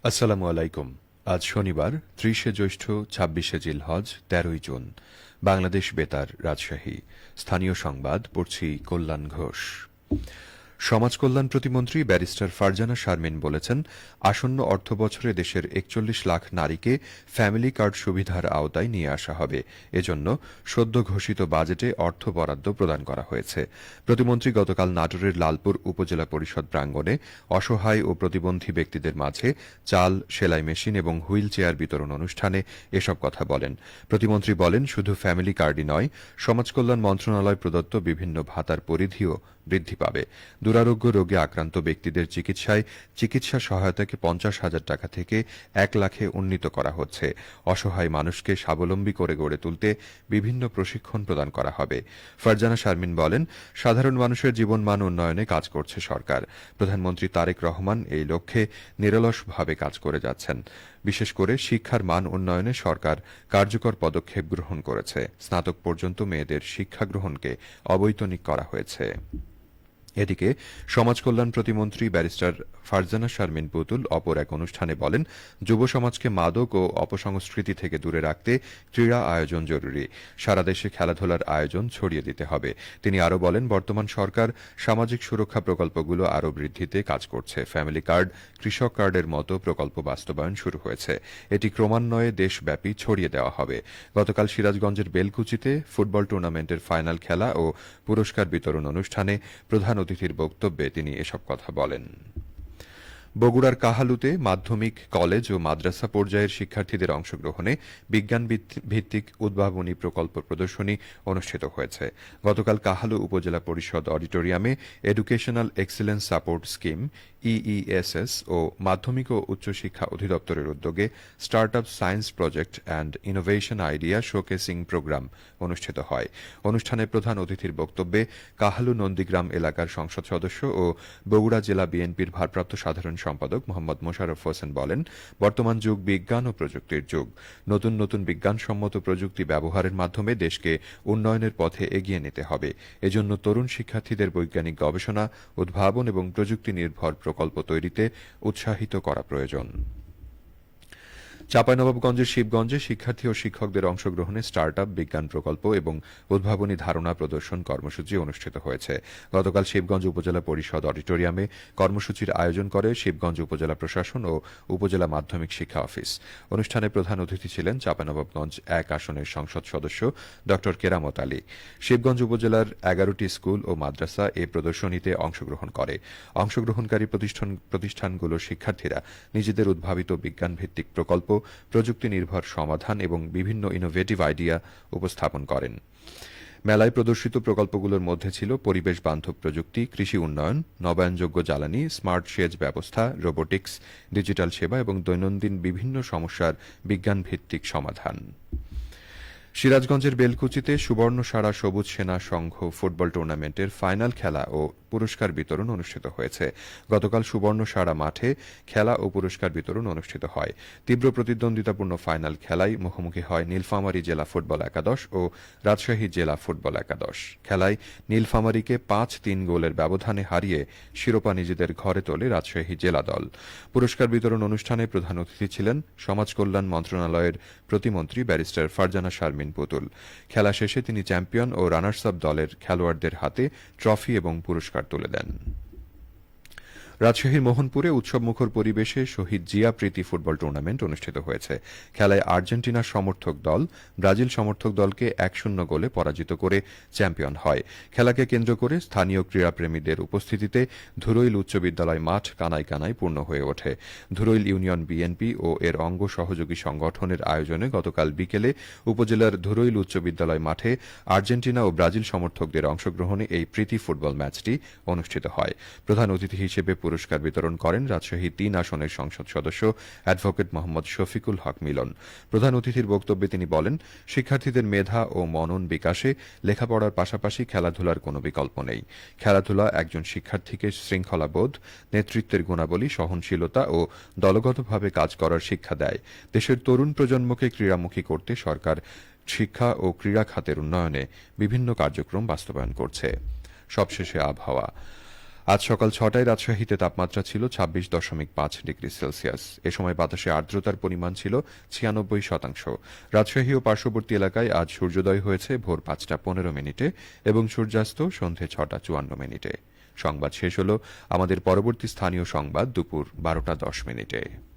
আসসালামু আলাইকুম। আজ শনিবার ৩০ জ্যৈষ্ঠ, ২৬ জিলহজ, ১৩ জুন। বাংলাদেশ বেতার, রাজশাহী। স্থানীয় সংবাদ পড়ছি কল্যাণ ঘোষ। সমাজ কল্যাণ প্রতিমন্ত্রী ব্যারিস্টার ফারজানা শারমিন বলেছেন, আসন্ন অর্থবছরে দেশের ৪১ লাখ নারীকে ফ্যামিলি কার্ড সুবিধার আওতায় নিয়ে আসা হবে। এজন্য সদ্য ঘোষিত বাজেটে অর্থ বরাদ্দ প্রদান করা হয়েছে। প্রতিমন্ত্রী গতকাল নাটোরের লালপুর উপজেলা পরিষদ প্রাঙ্গণে অসহায় ও প্রতিবন্ধী ব্যক্তিদের মাঝে চাল, সেলাই মেশিন এবং হুইল চেয়ার বিতরণ অনুষ্ঠানে এসব কথা বলেন। প্রতিমন্ত্রী বলেন, শুধু ফ্যামিলি কার্ডই নয়, সমাজ কল্যাণ মন্ত্রণালয় প্রদত্ত বিভিন্ন ভাতার পরিধিও বৃদ্ধি পাবে। দুরারোগ্য রোগে আক্রান্ত ব্যক্তিদের চিকিৎসায় চিকিৎসা সহায়তাকে ৫০,০০০ টাকা থেকে ১ লাখে উন্নীত করা হচ্ছে। অসহায় মানুষকে স্বাবলম্বী করে গড়ে তুলতে বিভিন্ন প্রশিক্ষণ প্রদান করা হবে। ফারজানা শারমিন বলেন, সাধারণ মানুষের জীবনমান উন্নয়নে কাজ করছে সরকার। প্রধানমন্ত্রী তারেক রহমান এই লক্ষ্যে নিরলসভাবে কাজ করে যাচ্ছেন। বিশেষ করে শিক্ষার মান উন্নয়নে সরকার কার্যকর পদক্ষেপ গ্রহণ করেছে। স্নাতক পর্যন্ত মেয়েদের শিক্ষা গ্রহণকে অবৈতনিক করা হয়েছে। এদিকে সমাজ কল্যাণ প্রতিমন্ত্রী ব্যারিস্টার ফারজানা শারমিন পুতুল অপর এক অনুষ্ঠানে বলেন, যুব সমাজকে মাদক ও অপসংস্কৃতি থেকে দূরে রাখতে ক্রীড়া আয়োজন জরুরি। সারা দেশে খেলাধুলার আয়োজন ছড়িয়ে দিতে হবে। তিনি আরও বলেন, বর্তমান সরকার সামাজিক সুরক্ষা প্রকল্পগুলো আরও বৃদ্ধিতে কাজ করছে। ফ্যামিলি কার্ড, কৃষক কার্ডের মতো প্রকল্প বাস্তবায়ন শুরু হয়েছে। এটি ক্রমান্বয়ে দেশব্যাপী ছড়িয়ে দেওয়া হবে। গতকাল সিরাজগঞ্জের বেলকুচিতে ফুটবল টুর্নামেন্টের ফাইনাল খেলা ও পুরস্কার বিতরণ অনুষ্ঠানে প্রধান অতিথির বক্তব্যে তিনি এসব কথা বলেন। বগুড়ার কাহালুতে মাধ্যমিক, কলেজ ও মাদ্রাসা পর্যায়ের শিক্ষার্থীদের অংশগ্রহণে বিজ্ঞান ভিত্তিক উদ্ভাবনী প্রকল্প প্রদর্শনী অনুষ্ঠিত হয়েছে। গতকাল কাহালু উপজেলা পরিষদ অডিটোরিয়ামে educational excellence support scheme EESS ও মাধ্যমিক ও উচ্চশিক্ষা অধিদপ্তরের উদ্যোগে startup science project and innovation idea showcasing programme অনুষ্ঠিত হয়। অনুষ্ঠানে প্রধান অতিথির বক্তব্যে কাহালু নন্দীগ্রাম এলাকার সংসদ সদস্য ও বগুড়া জেলা বিএনপির ভারপ্রাপ্ত সাধারণ সম্পাদক মোহাম্মদ মোশাররফ হোসেন বলেন, বর্তমান যুগ বিজ্ঞান ও প্রযুক্তির যুগ। নতুন নতুন বিজ্ঞানসম্মত প্রযুক্তি ব্যবহারের মাধ্যমে দেশকে উন্নয়নের পথে এগিয়ে নিতে হবে। এজন্য তরুণ শিক্ষার্থীদের বৈজ্ঞানিক গবেষণা, উদ্ভাবন এবং প্রযুক্তি নির্ভর প্রকল্প তৈরিতে উৎসাহিত করা প্রয়োজন। চাঁপাইনবাবগঞ্জের শিবগঞ্জে শিক্ষার্থী ও শিক্ষকদের অংশগ্রহণে স্টার্টআপ, বিজ্ঞান প্রকল্প এবং উদ্ভাবনী ধারণা প্রদর্শন কর্মসূচি অনুষ্ঠিত হয়েছে। গতকাল শিবগঞ্জ উপজেলা পরিষদ অডিটোরিয়ামে কর্মসূচির আয়োজন করে শিবগঞ্জ উপজেলা প্রশাসন ও উপজেলা মাধ্যমিক শিক্ষা অফিস। অনুষ্ঠানে প্রধান অতিথি ছিলেন চাঁপাইনবাবগঞ্জ ১ আসনের সংসদ সদস্য ড কেরামত আলী। শিবগঞ্জ উপজেলার ১১টি স্কুল ও মাদ্রাসা এ প্রদর্শনীতে অংশগ্রহণ করে। অংশগ্রহণকারী প্রতিষ্ঠানগুলোর শিক্ষার্থীরা নিজেদের উদ্ভাবিত বিজ্ঞানভিত্তিক প্রকল্প, প্রযুক্তি নির্ভর সমাধান এবং বিভিন্ন ইনোভেটিভ আইডিয়া উপস্থাপন করেন। মেলায় প্রদর্শিত প্রকল্পগুলোর মধ্যে ছিল পরিবেশ বান্ধব প্রযুক্তি, কৃষি উন্নয়ন, নবায়নযোগ্য জ্বালানি, স্মার্ট সেচ ব্যবস্থা, রোবোটিক্স, ডিজিটাল সেবা এবং দৈনন্দিন বিভিন্ন সমস্যার বিজ্ঞানভিত্তিক সমাধান। সিরাজগঞ্জের বেলকুচিতে সুবর্ণসারা সবুজ সেনা সংঘ ফুটবল টুর্নামেন্টের ফাইনাল খেলা ও পুরস্কার বিতরণ অনুষ্ঠিত হয়েছে। গতকাল সুবর্ণসারা মাঠে খেলা ও পুরস্কার বিতরণ অনুষ্ঠিত হয়। তীব্র প্রতিদ্বন্দ্বিতাপূর্ণ ফাইনাল খেলায় মুখোমুখি হয় নীলফামারী জেলা ফুটবল একাদশ ও রাজশাহী জেলা ফুটবল একাদশ। খেলায় নীলফামারীকে ৫-৩ গোলের ব্যবধানে হারিয়ে শিরোপা নিজেদের ঘরে তোলে রাজশাহী জেলা দল। পুরস্কার বিতরণ অনুষ্ঠানে প্রধান অতিথি ছিলেন সমাজ কল্যাণ মন্ত্রণালয়ের প্রতিমন্ত্রী ব্যারিস্টার ফারজানা শারমিন পুতুল। খেলা শেষে তিনি চ্যাম্পিয়ন ও রানার্স আপ দলের খেলোয়াড়দের হাতে ট্রফি এবং পুরস্কার তুলে দেন। রাজশাহীর মোহনপুরে উৎসবমুখর পরিবেশে শহীদ জিয়া প্রীতি ফুটবল টুর্নামেন্ট অনুষ্ঠিত হয়েছে। খেলায় আর্জেন্টিনার সমর্থক দল ব্রাজিল সমর্থক দলকে ১-০ গোলে পরাজিত করে চ্যাম্পিয়ন হয়। খেলাকে কেন্দ্র করে স্থানীয় ক্রীড়াপ্রেমীদের উপস্থিতিতে ধুরইল উচ্চ বিদ্যালয় মাঠ কানায় কানায় পূর্ণ হয়ে ওঠে। ধুরইল ইউনিয়ন বিএনপি ও এর অঙ্গ সহযোগী সংগঠনের আয়োজনে গতকাল বিকেলে উপজেলার ধুরইল উচ্চ বিদ্যালয় মাঠে আর্জেন্টিনা ও ব্রাজিল সমর্থকদের অংশগ্রহণে এই প্রীতি ফুটবল ম্যাচটি অনুষ্ঠিত হয়। প্রধান অতিথি হিসেবে পুরস্কার বিতরণ করেন রাজশাহী ৩ আসনের সংসদ সদস্য অ্যাডভোকেট মোহাম্মদ শফিকুল হক মিলন। প্রধান অতিথির বক্তব্যে তিনি বলেন, শিক্ষার্থীদের মেধা ও মনন বিকাশে লেখাপড়ার পাশাপাশি খেলাধুলার কোনো বিকল্প নেই। খেলাধুলা একজন শিক্ষার্থীকে শৃঙ্খলাবোধ, নেতৃত্বের গুণাবলী, সহনশীলতা ও দলগতভাবে কাজ করার শিক্ষা দেয়। দেশের তরুণ প্রজন্মকে ক্রীড়ামুখী করতে সরকার শিক্ষা ও ক্রীড়া খাতের উন্নয়নে বিভিন্ন কার্যক্রম বাস্তবায়ন করছে। সবশেষে আবহাওয়া। আজ সকাল ৬টায় রাজশাহীতে তাপমাত্রা ছিল ২৬.৫ ডিগ্রি সেলসিয়াস। এ সময় বাতাসে আর্দ্রতার পরিমাণ ছিল ৯৬%। রাজশাহী ও পার্শ্ববর্তী এলাকায় আজ সূর্যোদয় হয়েছে ভোর ৫টা ১৫ এবং সূর্যাস্ত সন্ধে ৬টা ৫৪। সংবাদ শেষ হল। আমাদের পরবর্তী স্থানীয় সংবাদ দুপুর ১২টা ১০।